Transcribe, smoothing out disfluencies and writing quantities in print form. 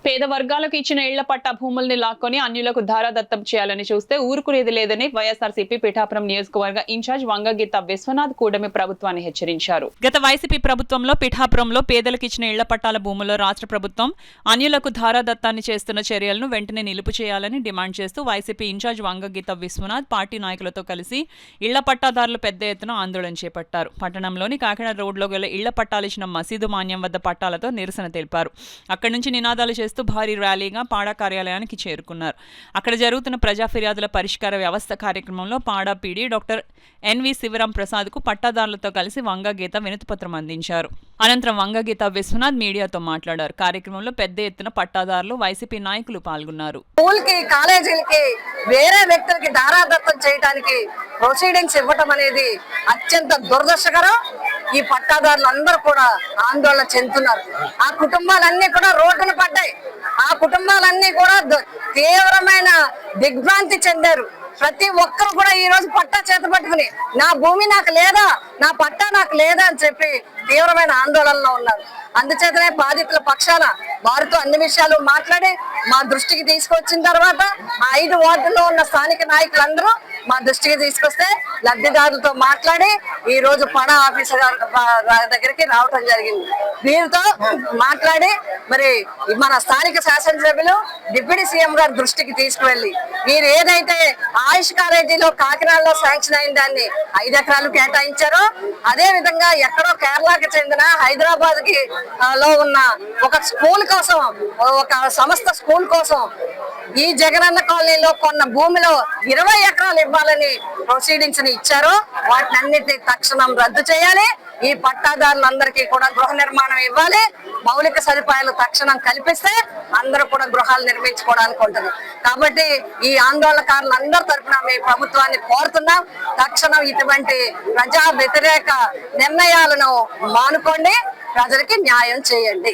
పేద వర్గాలకు ఇచ్చిన ఇళ్ల పట్టా భూముల్ని లాక్కొని అన్యులకు ధారాదత్తం చేయాలని చూస్తే ఊరుకునేది లేదని వైఎస్ఆర్సీపీ పిఠాపురం నియోజకవర్గ ఇన్ఛార్జ్ వంగగీత విశ్వనాథ్ కూడమి ప్రభుత్వాన్ని హెచ్చరించారు. గత వైసీపీ ప్రభుత్వంలో పిఠాపురంలో పేదలకు ఇచ్చిన ఇళ్ల పట్టాల భూముల్లో రాష్ట్ర ప్రభుత్వం అన్యులకు ధారాదత్తాన్ని చేస్తున్న చర్యలను వెంటనే నిలుపు చేయాలని డిమాండ్ చేస్తూ వైసీపీ ఇన్ఛార్జ్ వంగగీత విశ్వనాథ్ పార్టీ నాయకులతో కలిసి ఇళ్ల పట్టాదారులు పెద్ద ఎత్తున ఆందోళన చేపట్టారు. పట్టణంలోని కాకినాడ రోడ్లో గల ఇళ్ల పట్టాలిచ్చిన మసీదు మాన్యం వద్ద పట్టాలతో నిరసన తెలిపారు. అక్కడి నుంచి నినాదాలు చేస్తూ భారీ ర్యాలీగా పాడా కార్యాలయానికి చేరుకున్నారు. అక్కడ జరుగుతున్న ప్రజా ఫిర్యాదుల పరిష్కార వ్యవస్థ కార్యక్రమంలో పాడా PD doctor NV Sivaram Prasad కు పట్టాదారులతో కలిసి వంగగీత వినతిపత్రం అందించారు. అనంతరం వంగగీత విశ్వనాథ్ మీడియాతో మాట్లాడారు. కార్యక్రమంలో పెద్ద ఎత్తున పట్టాదారులు, వైసీపీ నాయకులు పాల్గొన్నారు. స్కూల్కి, కాలేజీలకి వేరే వ్యక్తులకి దారాదత్తం చేయడానికి ప్రొసీడింగ్స్ ఇవ్వటం అనేది అత్యంత దురదృష్టకరం. ఈ పట్టాదారులు అందరూ కూడా ఆందోళన చెందుతున్నారు. ఆ కుటుంబాలన్నీ కూడా రోడ్డున పడ్డాయి. ఆ కుటుంబాలన్నీ కూడా తీవ్రమైన దిగ్భ్రాంతి చెందారు. ప్రతి ఒక్కరు కూడా ఈ రోజు పట్టా చేత పట్టుకుని నా భూమి నాకు లేదా, నా పట్టా నాకు లేదా అని చెప్పి తీవ్రమైన ఆందోళనలో ఉన్నారు. అందుచేతనే బాధితుల పక్షాన వారితో అన్ని విషయాలు మాట్లాడి మా దృష్టికి తీసుకొచ్చిన తర్వాత 5 వార్డుల్లో ఉన్న స్థానిక నాయకులందరూ మా దృష్టికి తీసుకొస్తే లబ్ధిదారులతో మాట్లాడి ఈ రోజు పడా ఆఫీసర్ దగ్గరికి రావటం జరిగింది. వీరితో మాట్లాడి మరి మన స్థానిక శాసనసభ్యులు డిప్యూటీ సీఎం గారి దృష్టికి తీసుకువెళ్ళి వీరు ఏదైతే ఆయుష్ కాలేజీలో కాకినాడలో శాంక్షన్ అయిన దాన్ని 5 ఎకరాలు కేటాయించారో అదే విధంగా ఎక్కడో కేరళకి చెందిన హైదరాబాద్ కి లో ఉన్న ఒక స్కూల్ కోసం, ఒక సంస్థ స్కూల్ కోసం ఈ జగనన్న కాలనీలో కొన్న భూమిలో 20 ఎకరాలు ఇవ్వాలని ప్రొసీడింగ్స్ ని ఇచ్చారో వాటిని అన్నిటిని తక్షణం రద్దు చేయాలి. ఈ పట్టాదారులందరికీ కూడా గృహ నిర్మాణం ఇవ్వాలి. మౌలిక సదుపాయాలు తక్షణం కల్పిస్తే అందరూ కూడా గృహాలు నిర్మించుకోవడానికి ఉంటుంది. కాబట్టి ఈ ఆందోళనకారులందరి తరఫున మేము ప్రభుత్వాన్ని కోరుతున్నాం, తక్షణం ఇటువంటి ప్రజా వ్యతిరేక నిర్ణయాలను మానుకోండి, ప్రజలకి న్యాయం చేయండి.